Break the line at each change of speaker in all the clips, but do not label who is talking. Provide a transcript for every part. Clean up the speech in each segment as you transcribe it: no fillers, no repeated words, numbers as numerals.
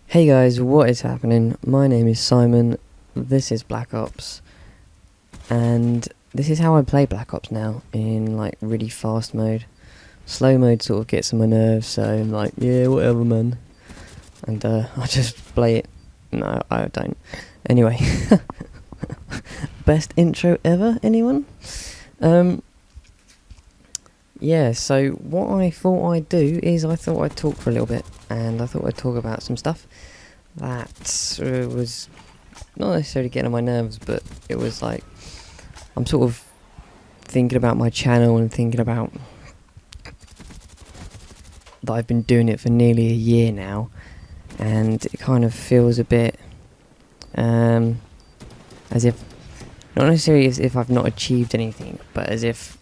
Hey guys, what is happening? My name is Simon, this is Black Ops, and this is how I play Black Ops now, in like really fast mode. Slow mode sort of gets on my nerves, so I'm like, yeah, whatever man. And I just play it. No, I don't. Anyway, best intro ever, anyone? Yeah, so what I thought I'd do is I thought I'd talk for a little bit, and I thought I'd talk about some stuff that was not necessarily getting on my nerves, but it was like, I'm sort of thinking about my channel and thinking about that I've been doing it for nearly a year now, and it kind of feels a bit as if, not necessarily as if I've not achieved anything, but as if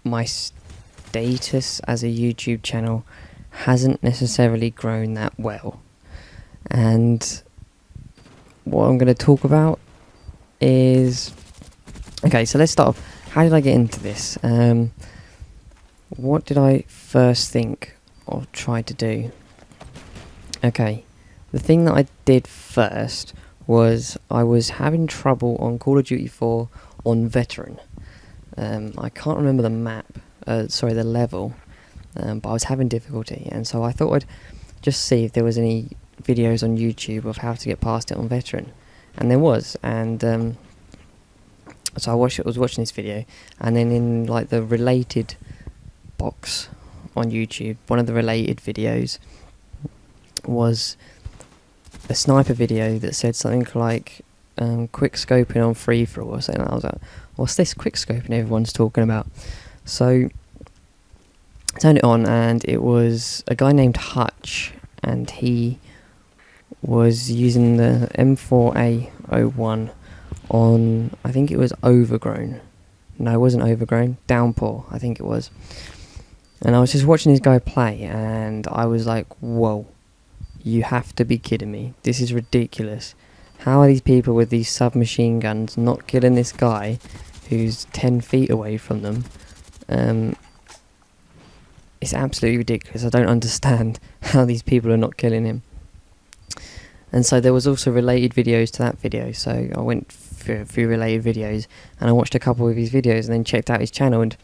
my status as a YouTube channel hasn't necessarily grown that well. And what I'm going to talk about is, okay, so let's start off. How did I get into this? What did I first think or try to do? Okay, the thing that I did first was I was having trouble on Call of Duty 4 on Veteran. I can't remember the map, the level, but I was having difficulty, and so I thought I'd just see if there was any videos on YouTube of how to get past it on Veteran, and there was, and so I was watching this video, and then in like the related box on YouTube, one of the related videos was a sniper video that said something like quick scoping on free for all or something. I was like, what's this quick scoping everyone's talking about? So I turned it on, and it was a guy named Hutch, and he was using the M4A01 on, I think it was Overgrown. No, it wasn't Overgrown, Downpour, I think it was. And I was just watching this guy play, and I was like, whoa, you have to be kidding me. This is ridiculous. How are these people with these submachine guns not killing this guy who's 10 feet away from them? It's absolutely ridiculous. I don't understand how these people are not killing him. And so there was also related videos to that video, so I went through a few related videos, and I watched a couple of his videos and then checked out his channel, and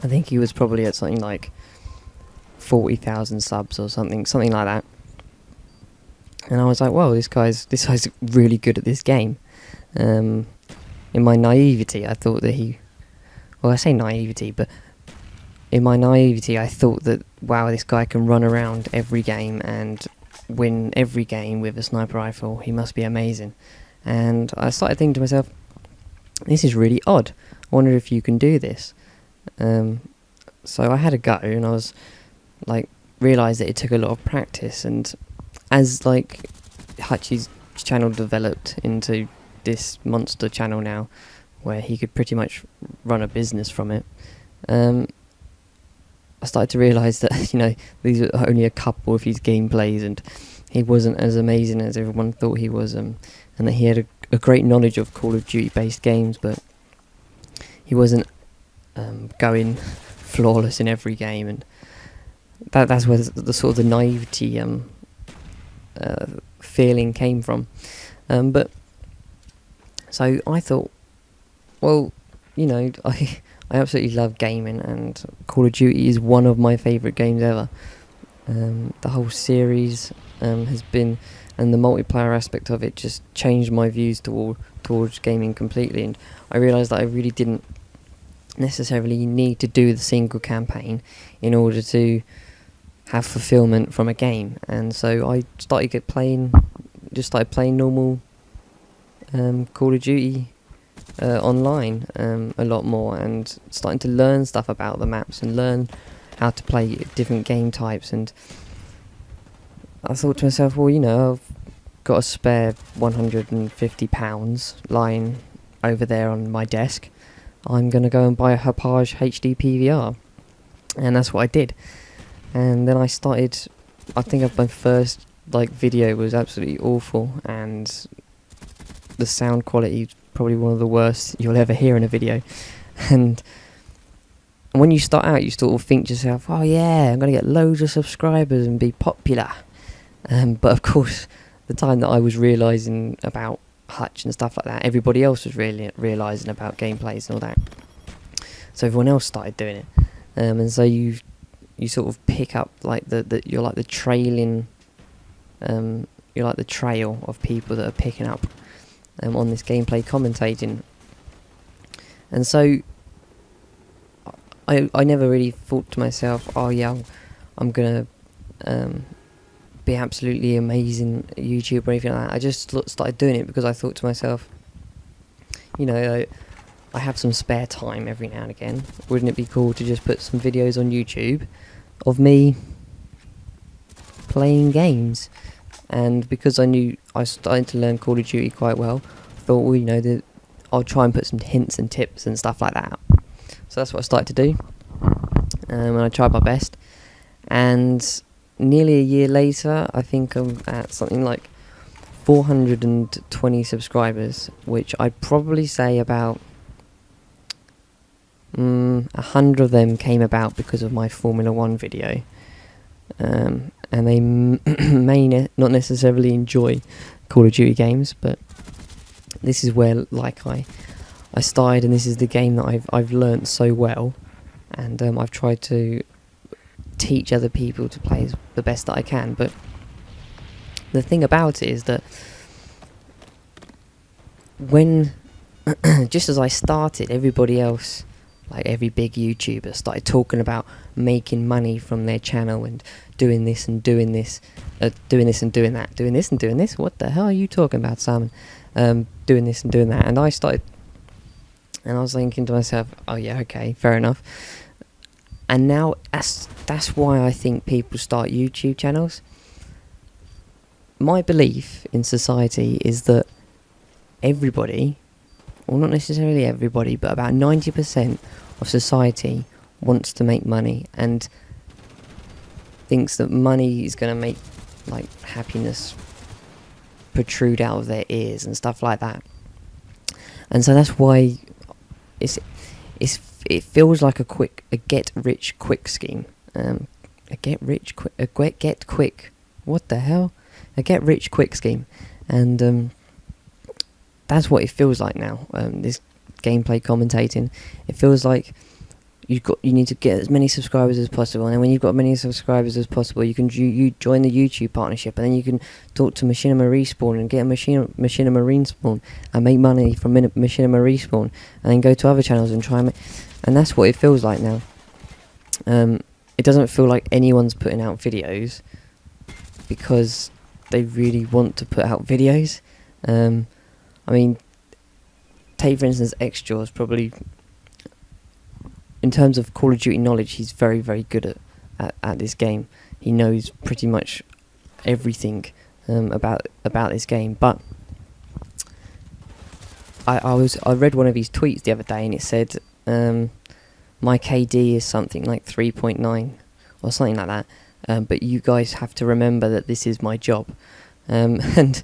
I think he was probably at something like 40,000 subs or something like that. And I was like, whoa, this guy's really good at this game. In my naivety, I thought that I say naivety, but in my naivety, I thought that, wow, this guy can run around every game and win every game with a sniper rifle. He must be amazing. And I started thinking to myself, this is really odd. I wonder if you can do this. So I had a go, and I was like, realised that it took a lot of practice, and as like Hutchie's channel developed into this monster channel now, where he could pretty much run a business from it, I started to realise that, you know, these are only a couple of his gameplays, and he wasn't as amazing as everyone thought he was, and that he had a great knowledge of Call of Duty based games, but he wasn't going flawless in every game, and that's where the sort of the naivety feeling came from. But so I thought, well, you know, I absolutely love gaming, and Call of Duty is one of my favourite games ever. The whole series has been, and the multiplayer aspect of it just changed my views towards gaming completely, and I realised that I really didn't necessarily need to do the single campaign in order to have fulfillment from a game. And so I started playing normal Call of Duty online a lot more, and starting to learn stuff about the maps and learn how to play different game types. And I thought to myself, well, you know, I've got a spare £150 lying over there on my desk. I'm going to go and buy a Hauppauge HD PVR, and that's what I did. And then I think my first video was absolutely awful, and the sound quality is probably one of the worst you'll ever hear in a video. And when you start out, you sort of think to yourself, oh yeah, I'm going to get loads of subscribers and be popular. But of course, the time that I was realising about Hutch and stuff like that, everybody else was really realising about gameplays and all that. So everyone else started doing it, and so you sort of pick up like you're like the trailing, you're like the trail of people that are picking up on this gameplay commentating. And so I never really thought to myself, oh yeah, I'm gonna be absolutely amazing YouTuber or anything like that. I just started doing it because I thought to myself, you know, I have some spare time every now and again. Wouldn't it be cool to just put some videos on YouTube of me playing games? And because I knew I was starting to learn Call of Duty quite well, I thought, well, you know, that I'll try and put some hints and tips and stuff like that. So that's what I started to do, and I tried my best. And nearly a year later, I think I'm at something like 420 subscribers, which I'd probably say about 100 of them came about because of my Formula 1 video. And they may not necessarily enjoy Call of Duty games, but this is where I started, and this is the game that I've learnt so well, and I've tried to teach other people to play the best that I can. But the thing about it is that when just as I started, everybody else, like every big YouTuber, started talking about making money from their channel and doing this and doing this, doing this and doing that, doing this and doing this. What the hell are you talking about, Simon? Doing this and doing that. And I started, and I was thinking to myself, oh yeah, okay, fair enough. And now that's why I think people start YouTube channels. My belief in society is that everybody, well, not necessarily everybody, but about 90% of society wants to make money and thinks that money is going to make like happiness protrude out of their ears and stuff like that. And so that's why it feels like a get rich quick scheme. A get rich quick. What the hell? A get rich quick scheme, and that's what it feels like now. This gameplay commentating, it feels like you need to get as many subscribers as possible, and then when you've got as many subscribers as possible, you can you join the YouTube partnership, and then you can talk to Machinima Respawn and get a Machinima Respawn and make money from Machinima Respawn, and then go to other channels and try and that's what it feels like now. It doesn't feel like anyone's putting out videos because they really want to put out videos. I mean, take for instance Xjaws, probably in terms of Call of Duty knowledge, he's very, very good at this game. He knows pretty much everything about this game. But I read one of his tweets the other day, and it said my KD is something like 3.9 or something like that. But you guys have to remember that this is my job, and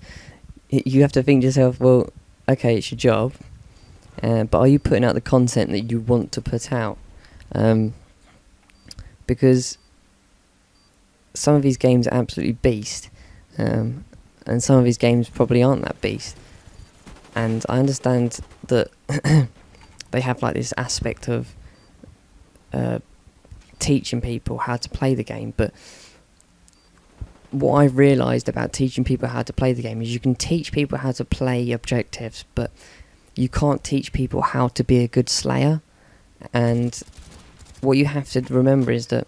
you have to think to yourself, well, okay, it's your job, but are you putting out the content that you want to put out? Because some of these games are absolutely beast, and some of these games probably aren't that beast. And I understand that they have like this aspect of teaching people how to play the game, but what I've realised about teaching people how to play the game is you can teach people how to play objectives, but you can't teach people how to be a good slayer. And what you have to remember is that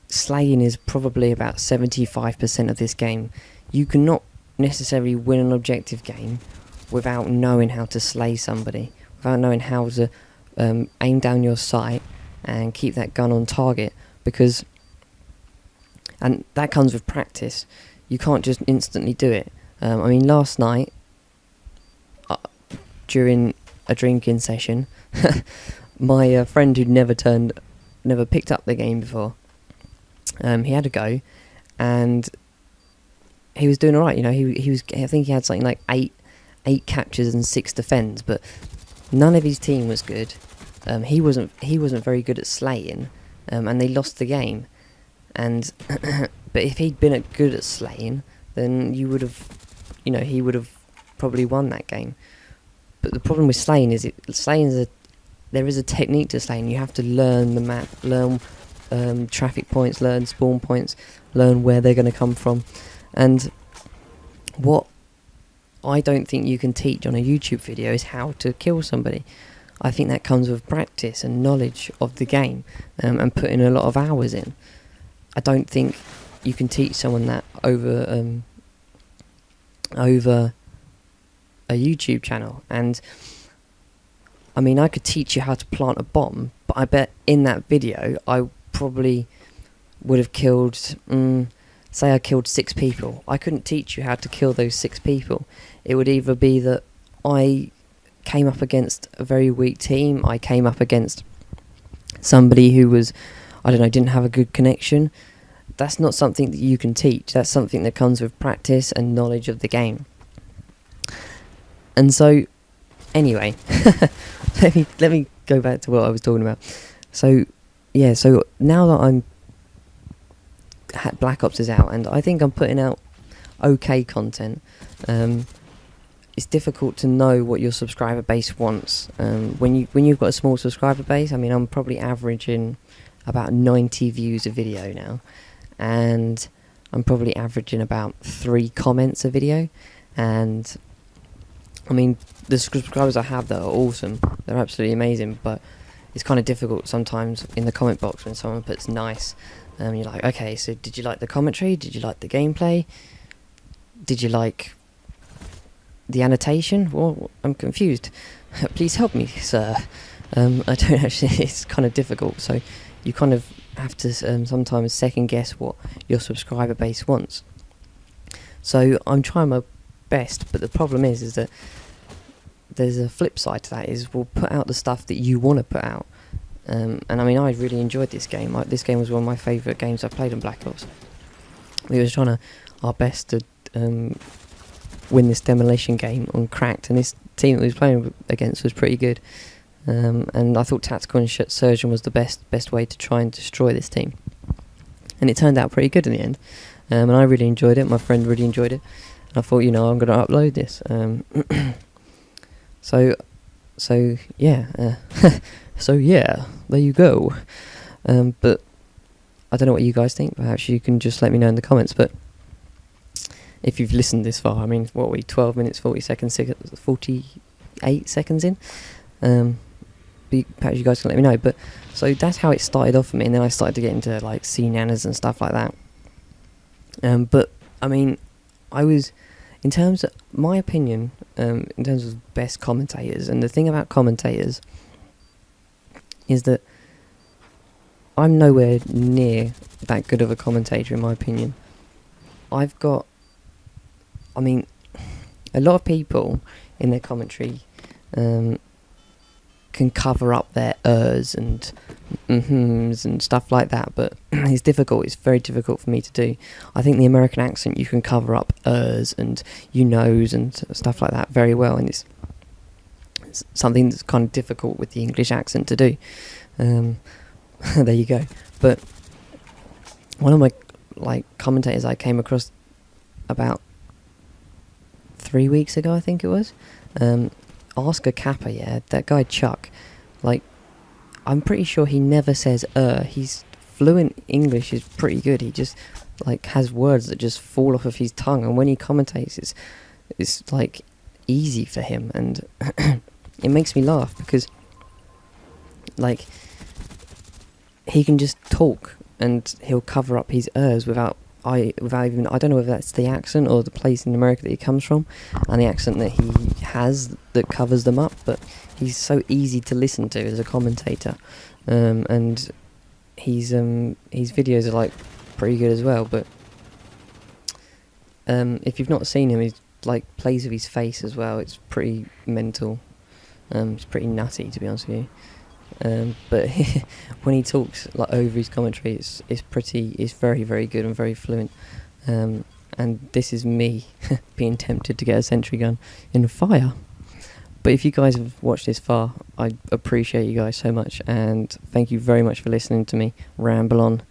slaying is probably about 75% of this game. You cannot necessarily win an objective game without knowing how to slay somebody, without knowing how to aim down your sight and keep that gun on target, and that comes with practice. You can't just instantly do it. I mean, last night during a drinking session, my friend who'd never picked up the game before, he had a go, and he was doing all right. You know, he was. I think he had something like eight captures and 6 defends, but none of his team was good. He wasn't very good at slaying, and they lost the game. And but if he'd been good at slaying, then he would have probably won that game. But the problem with slaying is there is a technique to slaying. You have to learn the map, learn traffic points, learn spawn points, learn where they're going to come from. And what I don't think you can teach on a YouTube video is how to kill somebody. I think that comes with practice and knowledge of the game, and putting a lot of hours in. I don't think you can teach someone that over a YouTube channel. And I mean, I could teach you how to plant a bomb, but I bet in that video I probably would have killed, say I killed 6 people. I couldn't teach you how to kill those 6 people. It would either be that I came up against a very weak team, I came up against somebody who was, I don't know, didn't have a good connection. That's not something that you can teach. That's something that comes with practice and knowledge of the game. And so, anyway, let me go back to what I was talking about. So, yeah, so now that Black Ops is out, and I think I'm putting out okay content, it's difficult to know what your subscriber base wants. When you've got a small subscriber base, I mean, I'm probably averaging about 90 views a video now, and I'm probably averaging about 3 comments a video. And I mean, the subscribers I have that are awesome, they're absolutely amazing, but it's kind of difficult sometimes in the comment box when someone puts nice. You're like, okay, so did you like the commentary? Did you like the gameplay? Did you like the annotation? Well, I'm confused. Please help me, sir. I don't actually, it's kind of difficult, so you kind of have to sometimes second guess what your subscriber base wants. So I'm trying my best, but the problem is that there's a flip side to that, is we'll put out the stuff that you want to put out. And I mean, I really enjoyed this game. This game was one of my favourite games I've played on Black Ops. We was trying our best to win this demolition game on Cracked, and this team that we was playing against was pretty good. And I thought tactical insurgent was the best way to try and destroy this team. And it turned out pretty good in the end. And I really enjoyed it. My friend really enjoyed it. And I thought, I'm going to upload this. So yeah. So yeah, there you go. But I don't know what you guys think. Perhaps you can just let me know in the comments. But if you've listened this far, I mean, what are we, 12 minutes, 48 seconds in? Perhaps you guys can let me know. But so that's how it started off for me, and then I started to get into like C-nanas and stuff like that. But I mean, in terms of my opinion, in terms of best commentators, and the thing about commentators is that I'm nowhere near that good of a commentator, in my opinion. A lot of people in their commentary can cover up their and and stuff like that, but it's difficult. It's very difficult for me to do. I think the American accent, you can cover up and and stuff like that very well, and it's something that's kind of difficult with the English accent to do. There you go. But one of my commentators I came across about 3 weeks ago, I think it was, Oscar Kappa, yeah, that guy Chuck, I'm pretty sure he never says he's fluent English, is pretty good. He just has words that just fall off of his tongue, and when he commentates it's easy for him, and it makes me laugh because he can just talk and he'll cover up his without even, I don't know whether that's the accent or the place in America that he comes from and the accent that he has that covers them up, but he's so easy to listen to as a commentator, and his videos are pretty good as well. But if you've not seen him, he's plays with his face as well. It's pretty mental. It's pretty nutty, to be honest with you. But when he talks over his commentary, it's very, very good and very fluent. And this is me being tempted to get a sentry gun in fire. But if you guys have watched this far, I appreciate you guys so much, and thank you very much for listening to me ramble on.